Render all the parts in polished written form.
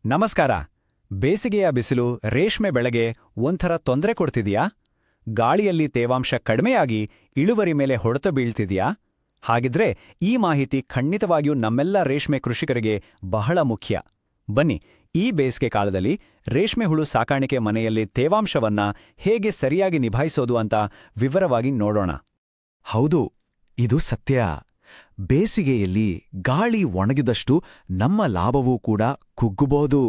ನಮಸ್ಕಾರ. ಬೇಸಿಗೆಯ ಬಿಸಿಲು ರೇಷ್ಮೆ ಬೆಳೆಗೆ ಒಂಥರ ತೊಂದರೆ ಕೊಡ್ತಿದೆಯಾ? ಗಾಳಿಯಲ್ಲಿ ತೇವಾಂಶ ಕಡಿಮೆಯಾಗಿ ಇಳುವರಿ ಮೇಲೆ ಹೊಡೆತ ಬೀಳ್ತಿದೆಯಾ? ಹಾಗಿದ್ರೆ ಈ ಮಾಹಿತಿ ಖಂಡಿತವಾಗಿಯೂ ನಮ್ಮೆಲ್ಲ ರೇಷ್ಮೆ ಕೃಷಿಕರಿಗೆ ಬಹಳ ಮುಖ್ಯ. ಬನ್ನಿ, ಈ ಬೇಸಿಗೆ ಕಾಲದಲ್ಲಿ ರೇಷ್ಮೆ ಹುಳು ಸಾಕಾಣಿಕೆ ಮನೆಯಲ್ಲಿ ತೇವಾಂಶವನ್ನ ಹೇಗೆ ಸರಿಯಾಗಿ ನಿಭಾಯಿಸೋದು ಅಂತ ವಿವರವಾಗಿ ನೋಡೋಣ. ಹೌದು, ಇದು ಸತ್ಯ. ಬೇಸಿಗೆಯಲ್ಲಿ ಗಾಳಿ ಒಣಗಿದಷ್ಟು ನಮ್ಮ ಲಾಭವೂ ಕೂಡ ಕುಗ್ಗಬಹುದು.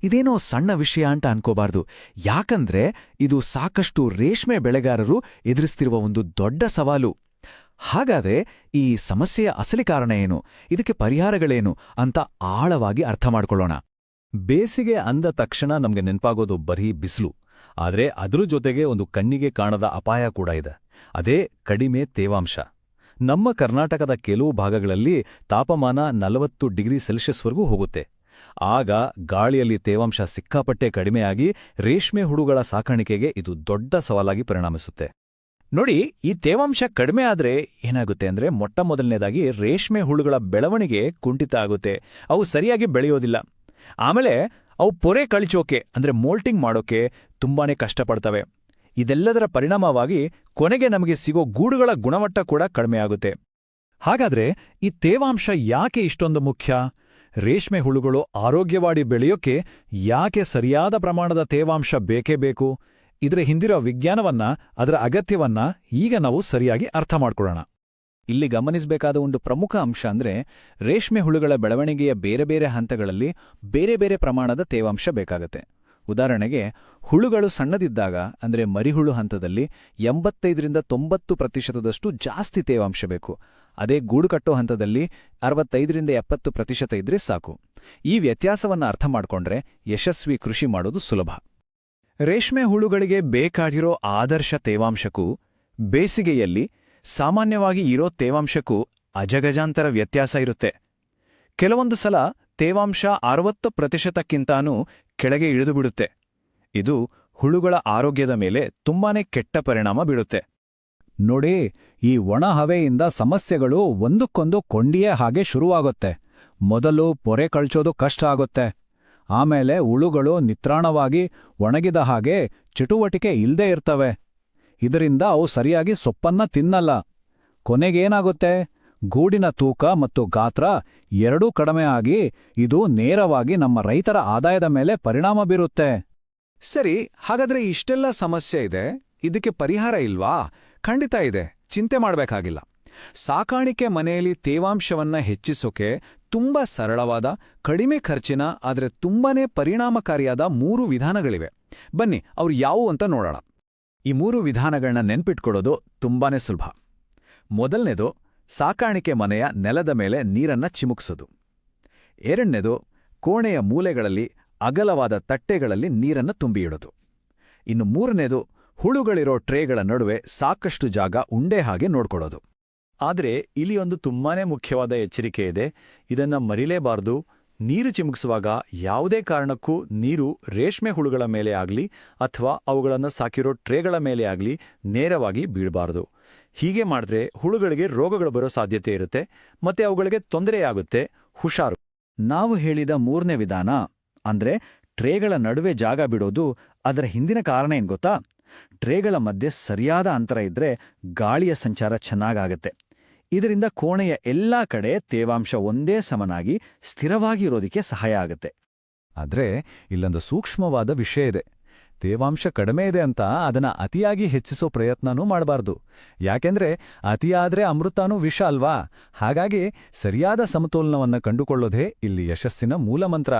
ಇದೇನೋ ಸಣ್ಣ ವಿಷಯ ಅಂತ ಅನ್ಕೋಬಾರ್ದು, ಯಾಕಂದ್ರೆ ಇದು ಸಾಕಷ್ಟು ರೇಷ್ಮೆ ಬೆಳೆಗಾರರು ಎದುರಿಸ್ತಿರುವ ಒಂದು ದೊಡ್ಡ ಸವಾಲು. ಹಾಗಾದ್ರೆ ಈ ಸಮಸ್ಯೆಯ ಅಸಲಿ ಕಾರಣ ಏನು, ಇದಕ್ಕೆ ಪರಿಹಾರಗಳೇನು ಅಂತ ಆಳವಾಗಿ ಅರ್ಥ ಮಾಡ್ಕೊಳ್ಳೋಣ. ಬೇಸಿಗೆ ಅಂದ ತಕ್ಷಣ ನಮ್ಗೆ ನೆನ್ಪಾಗೋದು ಬರೀ ಬಿಸಿಲು. ಆದ್ರೆ ಅದ್ರ ಜೊತೆಗೆ ಒಂದು ಕಣ್ಣಿಗೆ ಕಾಣದ ಅಪಾಯ ಕೂಡ ಇದೆ. ಅದೇ ಕಡಿಮೆ ತೇವಾಂಶ. ನಮ್ಮ ಕರ್ನಾಟಕದ ಕೆಲವು ಭಾಗಗಳಲ್ಲಿ ತಾಪಮಾನ 40 ಡಿಗ್ರಿ ಸೆಲ್ಸಿಯಸ್ವರೆಗೂ ಹೋಗುತ್ತೆ. ಆಗ ಗಾಳಿಯಲ್ಲಿ ತೇವಾಂಶ ಸಿಕ್ಕಾಪಟ್ಟೆ ಕಡಿಮೆಯಾಗಿ ರೇಷ್ಮೆ ಹುಳುಗಳ ಸಾಕಾಣಿಕೆಗೆ ಇದು ದೊಡ್ಡ ಸವಾಲಾಗಿ ಪರಿಣಮಿಸುತ್ತೆ. ನೋಡಿ, ಈ ತೇವಾಂಶ ಕಡಿಮೆ ಆದ್ರೆ ಏನಾಗುತ್ತೆ ಅಂದ್ರೆ ಮೊಟ್ಟಮೊದಲನೇದಾಗಿ ರೇಷ್ಮೆ ಹುಳುಗಳ ಬೆಳವಣಿಗೆ ಕುಂಠಿತ ಆಗುತ್ತೆ. ಅವು ಸರಿಯಾಗಿ ಬೆಳೆಯೋದಿಲ್ಲ. ಆಮೇಲೆ ಅವು ಪೊರೆ ಕಳಿಚೋಕೆ ಅಂದ್ರೆ ಮೋಲ್ಟಿಂಗ್ ಮಾಡೋಕೆ ತುಂಬಾನೇ ಕಷ್ಟಪಡ್ತವೆ. ಇದೆಲ್ಲದರ ಪರಿಣಾಮವಾಗಿ ಕೊನೆಗೆ ನಮಗೆ ಸಿಗೋ ಗೂಡುಗಳ ಗುಣಮಟ್ಟ ಕೂಡ ಕಡಿಮೆಯಾಗುತ್ತೆ. ಹಾಗಾದ್ರೆ ಈ ತೇವಾಂಶ ಯಾಕೆ ಇಷ್ಟೊಂದು ಮುಖ್ಯ? ರೇಷ್ಮೆ ಹುಳುಗಳು ಆರೋಗ್ಯವಾಗಿ ಬೆಳೆಯೋಕೆ ಯಾಕೆ ಸರಿಯಾದ ಪ್ರಮಾಣದ ತೇವಾಂಶ ಬೇಕೇ ಬೇಕು? ಇದರ ಹಿಂದಿರೋ ವಿಜ್ಞಾನವನ್ನ, ಅದರ ಅಗತ್ಯವನ್ನ ಈಗ ನಾವು ಸರಿಯಾಗಿ ಅರ್ಥ ಮಾಡ್ಕೊಳ್ಳೋಣ. ಇಲ್ಲಿ ಗಮನಿಸಬೇಕಾದ ಒಂದು ಪ್ರಮುಖ ಅಂಶ ಅಂದ್ರೆ ರೇಷ್ಮೆ ಹುಳುಗಳ ಬೆಳವಣಿಗೆಯ ಬೇರೆ ಬೇರೆ ಹಂತಗಳಲ್ಲಿ ಬೇರೆ ಬೇರೆ ಪ್ರಮಾಣದ ತೇವಾಂಶ ಬೇಕಾಗುತ್ತೆ. ಉದಾಹರಣೆಗೆ, ಹುಳುಗಳು ಸಣ್ಣದಿದ್ದಾಗ ಅಂದ್ರೆ ಮರಿಹುಳು ಹಂತದಲ್ಲಿ 85-90% ಜಾಸ್ತಿ ತೇವಾಂಶ ಬೇಕು. ಅದೇ ಗೂಡು ಕಟ್ಟೋ ಹಂತದಲ್ಲಿ 65-70% ಇದ್ರೆ ಸಾಕು. ಈ ವ್ಯತ್ಯಾಸವನ್ನ ಅರ್ಥ ಮಾಡ್ಕೊಂಡ್ರೆ ಯಶಸ್ವಿ ಕೃಷಿ ಮಾಡೋದು ಸುಲಭ. ರೇಷ್ಮೆ ಹುಳುಗಳಿಗೆ ಬೇಕಾಗಿರೋ ಆದರ್ಶ ತೇವಾಂಶಕ್ಕೂ ಬೇಸಿಗೆಯಲ್ಲಿ ಸಾಮಾನ್ಯವಾಗಿ ಇರೋ ತೇವಾಂಶಕ್ಕೂ ಅಜಗಜಾಂತರ ವ್ಯತ್ಯಾಸ ಇರುತ್ತೆ. ಕೆಲವೊಂದು ಸಲ ತೇವಾಂಶ 60%ಕ್ಕಿಂತಾನೂ ಕೆಳಗೆ ಇಳಿದುಬಿಡುತ್ತೆ. ಇದು ಹುಳುಗಳ ಆರೋಗ್ಯದ ಮೇಲೆ ತುಂಬಾನೇ ಕೆಟ್ಟ ಪರಿಣಾಮ ಬೀಳುತ್ತೆ. ನೋಡಿ, ಈ ಒಣ ಹವೆಯಿಂದ ಸಮಸ್ಯೆಗಳು ಒಂದಕ್ಕೊಂದು ಕೊಂಡಿಯೇ ಹಾಗೆ ಶುರುವಾಗುತ್ತೆ. ಮೊದಲು ಪೊರೆ ಕಳ್ಚೋದು ಕಷ್ಟ ಆಗುತ್ತೆ. ಆಮೇಲೆ ಹುಳುಗಳು ನಿತ್ರಾಣವಾಗಿ ಒಣಗಿದ ಹಾಗೆ ಚಟುವಟಿಕೆ ಇಲ್ದೇ ಇರ್ತವೆ. ಇದರಿಂದ ಅವು ಸರಿಯಾಗಿ ಸೊಪ್ಪನ್ನ ತಿನ್ನಲ್ಲ. ಕೊನೆಗೇನಾಗುತ್ತೆ? ಗೂಡಿನ ತೂಕ ಮತ್ತು ಗಾತ್ರ ಎರಡೂ ಕಡಿಮೆ ಆಗಿ ಇದು ನೇರವಾಗಿ ನಮ್ಮ ರೈತರ ಆದಾಯದ ಮೇಲೆ ಪರಿಣಾಮ ಬೀರುತ್ತೆ. ಸರಿ, ಹಾಗಾದ್ರೆ ಇಷ್ಟೆಲ್ಲ ಸಮಸ್ಯೆ ಇದೆ, ಇದಕ್ಕೆ ಪರಿಹಾರ ಇಲ್ವಾ? ಖಂಡಿತ ಇದೆ, ಚಿಂತೆ ಮಾಡಬೇಕಾಗಿಲ್ಲ. ಸಾಕಾಣಿಕೆ ಮನೆಯಲ್ಲಿ ತೇವಾಂಶವನ್ನ ಹೆಚ್ಚಿಸೋಕೆ ತುಂಬಾ ಸರಳವಾದ, ಕಡಿಮೆ ಖರ್ಚಿನ ಆದರೆ ತುಂಬಾನೇ ಪರಿಣಾಮಕಾರಿಯಾದ 3 ವಿಧಾನಗಳಿವೆ. ಬನ್ನಿ, ಅವ್ರು ಯಾವುವು ಅಂತ ನೋಡೋಣ. ಈ 3 ವಿಧಾನಗಳನ್ನ ನೆನ್ಪಿಟ್ಕೊಳ್ಳೋದು ತುಂಬಾನೇ ಸುಲಭ. ಮೊದಲನೇದು, ಸಾಕಾಣಿಕೆ ಮನೆಯ ನೆಲದ ಮೇಲೆ ನೀರನ್ನ ಚಿಮುಕ್ಸೋದು. ಎರಡನೇದು, ಕೋಣೆಯ ಮೂಲೆಗಳಲ್ಲಿ ಅಗಲವಾದ ತಟ್ಟೆಗಳಲ್ಲಿ ನೀರನ್ನ ತುಂಬಿಯಿಡೋದು. ಇನ್ನು ಮೂರನೇದು, ಹುಳುಗಳಿರೋ ಟ್ರೇಗಳ ನಡುವೆ ಸಾಕಷ್ಟು ಜಾಗ ಉಂಡೆ ಹಾಗೆ ನೋಡ್ಕೊಳ್ಳೋದು. ಆದ್ರೆ ಇಲ್ಲಿ ಒಂದು ತುಂಬಾನೇ ಮುಖ್ಯವಾದ ಎಚ್ಚರಿಕೆ ಇದೆ. ಇದನ್ನ ಮರಿಲೇಬಾರ್ದು. ನೀರು ಚಿಮುಕಿಸುವಾಗ ಯಾವುದೇ ಕಾರಣಕ್ಕೂ ನೀರು ರೇಷ್ಮೆ ಹುಳುಗಳ ಮೇಲೆ ಆಗ್ಲಿ ಅಥವಾ ಅವುಗಳನ್ನು ಸಾಕಿರೋ ಟ್ರೇಗಳ ಮೇಲೆ ಆಗ್ಲಿ ನೇರವಾಗಿ ಬೀಳಬಾರದು. ಹೀಗೆ ಮಾಡಿದ್ರೆ ಹುಳುಗಳಿಗೆ ರೋಗಗಳು ಬರೋ ಸಾಧ್ಯತೆ ಇರುತ್ತೆ, ಮತ್ತೆ ಅವುಗಳಿಗೆ ತೊಂದರೆಯಾಗುತ್ತೆ. ಹುಷಾರು. ನಾವು ಹೇಳಿದ 3ನೇ ವಿಧಾನ ಅಂದ್ರೆ ಟ್ರೇಗಳ ನಡುವೆ ಜಾಗ ಬಿಡೋದು, ಅದರ ಹಿಂದಿನ ಕಾರಣ ಏನ್ ಗೊತ್ತಾ? ಟ್ರೇಗಳ ಮಧ್ಯೆ ಸರಿಯಾದ ಅಂತರ ಇದ್ರೆ ಗಾಳಿಯ ಸಂಚಾರ ಚೆನ್ನಾಗಾಗತ್ತೆ. ಇದರಿಂದ ಕೋಣೆಯ ಎಲ್ಲಾ ಕಡೆ ತೇವಾಂಶ ಒಂದೇ ಸಮನಾಗಿ ಸ್ಥಿರವಾಗಿ ಇರೋದಕ್ಕೆ ಸಹಾಯ ಆಗುತ್ತೆ. ಆದ್ರೆ ಇಲ್ಲೊಂದು ಸೂಕ್ಷ್ಮವಾದ ವಿಷಯ ಇದೆ. ತೇವಾಂಶ ಕಡಿಮೆ ಇದೆ ಅಂತ ಅದನ್ನ ಅತಿಯಾಗಿ ಹೆಚ್ಚಿಸೋ ಪ್ರಯತ್ನನೂ ಮಾಡಬಾರ್ದು. ಯಾಕೆಂದ್ರೆ ಅತಿಯಾದ್ರೆ ಅಮೃತನೂ ವಿಷ ಅಲ್ವಾ? ಹಾಗಾಗಿ ಸರಿಯಾದ ಸಮತೋಲನವನ್ನ ಕಂಡುಕೊಳ್ಳೋದೇ ಇಲ್ಲಿ ಯಶಸ್ಸಿನ ಮೂಲಮಂತ್ರ.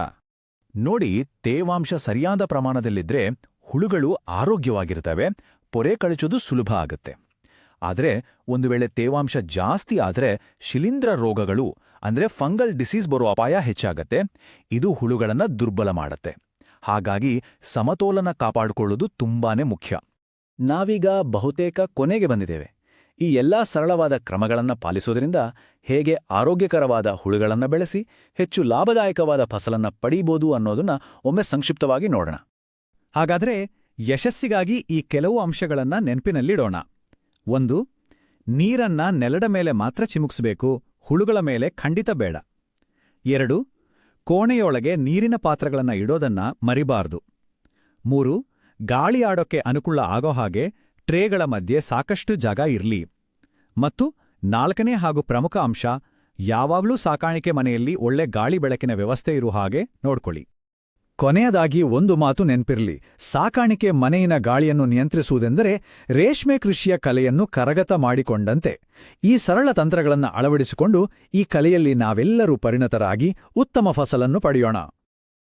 ನೋಡಿ, ತೇವಾಂಶ ಸರಿಯಾದ ಪ್ರಮಾಣದಲ್ಲಿದ್ರೆ ಹುಳುಗಳು ಆರೋಗ್ಯವಾಗಿರ್ತವೆ, ಪೊರೆ ಕಳಚೋದು ಸುಲಭ ಆಗುತ್ತೆ. ಆದ್ರೆ ಒಂದು ವೇಳೆ ತೇವಾಂಶ ಜಾಸ್ತಿ ಆದ್ರೆ ಶಿಲೀಂಧ್ರ ರೋಗಗಳು ಅಂದ್ರೆ ಫಂಗಲ್ ಡಿಸೀಸ್ ಬರೋ ಅಪಾಯ ಹೆಚ್ಚಾಗತ್ತೆ. ಇದು ಹುಳುಗಳನ್ನ ದುರ್ಬಲ ಮಾಡತ್ತೆ. ಹಾಗಾಗಿ ಸಮತೋಲನ ಕಾಪಾಡಿಕೊಳ್ಳೋದು ತುಂಬಾನೇ ಮುಖ್ಯ. ನಾವೀಗ ಬಹುತೇಕ ಕೊನೆಗೆ ಬಂದಿದ್ದೇವೆ. ಈ ಎಲ್ಲಾ ಸರಳವಾದ ಕ್ರಮಗಳನ್ನ ಪಾಲಿಸೋದ್ರಿಂದ ಹೇಗೆ ಆರೋಗ್ಯಕರವಾದ ಹುಳುಗಳನ್ನ ಬೆಳೆಸಿ ಹೆಚ್ಚು ಲಾಭದಾಯಕವಾದ ಫಸಲನ್ನ ಪಡೀಬೋದು ಅನ್ನೋದನ್ನ ಒಮ್ಮೆ ಸಂಕ್ಷಿಪ್ತವಾಗಿ ನೋಡೋಣ. ಹಾಗಾದ್ರೆ ಯಶಸ್ಸಿಗಾಗಿ ಈ ಕೆಲವು ಅಂಶಗಳನ್ನ ನೆನಪಿನಲ್ಲಿಡೋಣ. 1. ನೀರನ್ನ ನೆಲದ ಮೇಲೆ ಮಾತ್ರ ಚಿಮುಕಿಸಬೇಕು, ಹುಳುಗಳ ಮೇಲೆ ಖಂಡಿತ ಬೇಡ. 2. ಕೋಣೆಯೊಳಗೆ ನೀರಿನ ಪಾತ್ರಗಳನ್ನ ಇಡೋದನ್ನ ಮರಿಬಾರ್ದು. 3. ಗಾಳಿ ಆಡೋಕ್ಕೆ ಅನುಕೂಲ ಆಗೋ ಹಾಗೆ ಟ್ರೇಗಳ ಮಧ್ಯೆ ಸಾಕಷ್ಟು ಜಾಗ ಇರ್ಲಿ. ಮತ್ತು 4ನೇ ಹಾಗೂ ಪ್ರಮುಖ ಅಂಶ, ಯಾವಾಗ್ಲೂ ಸಾಕಾಣಿಕೆ ಮನೆಯಲ್ಲಿ ಒಳ್ಳೆ ಗಾಳಿ ಬೆಳಕಿನ ವ್ಯವಸ್ಥೆ ಇರೋ ಹಾಗೆ ನೋಡ್ಕೊಳ್ಳಿ. ಕೊನೆಯದಾಗಿ ಒಂದು ಮಾತು ನೆನ್ಪಿರ್ಲಿ, ಸಾಕಾಣಿಕೆ ಮನೆಯಿನ ಗಾಳಿಯನ್ನು ನಿಯಂತ್ರಿಸುವುದೆಂದರೆ ರೇಷ್ಮೆ ಕೃಷಿಯ ಕಲೆಯನ್ನು ಕರಗತ ಮಾಡಿಕೊಂಡಂತೆ. ಈ ಸರಳ ತಂತ್ರಗಳನ್ನು ಅಳವಡಿಸಿಕೊಂಡು ಈ ಕಲೆಯಲ್ಲಿ ನಾವೆಲ್ಲರೂ ಪರಿಣತರಾಗಿ ಉತ್ತಮ ಫಸಲನ್ನು ಪಡೆಯೋಣ.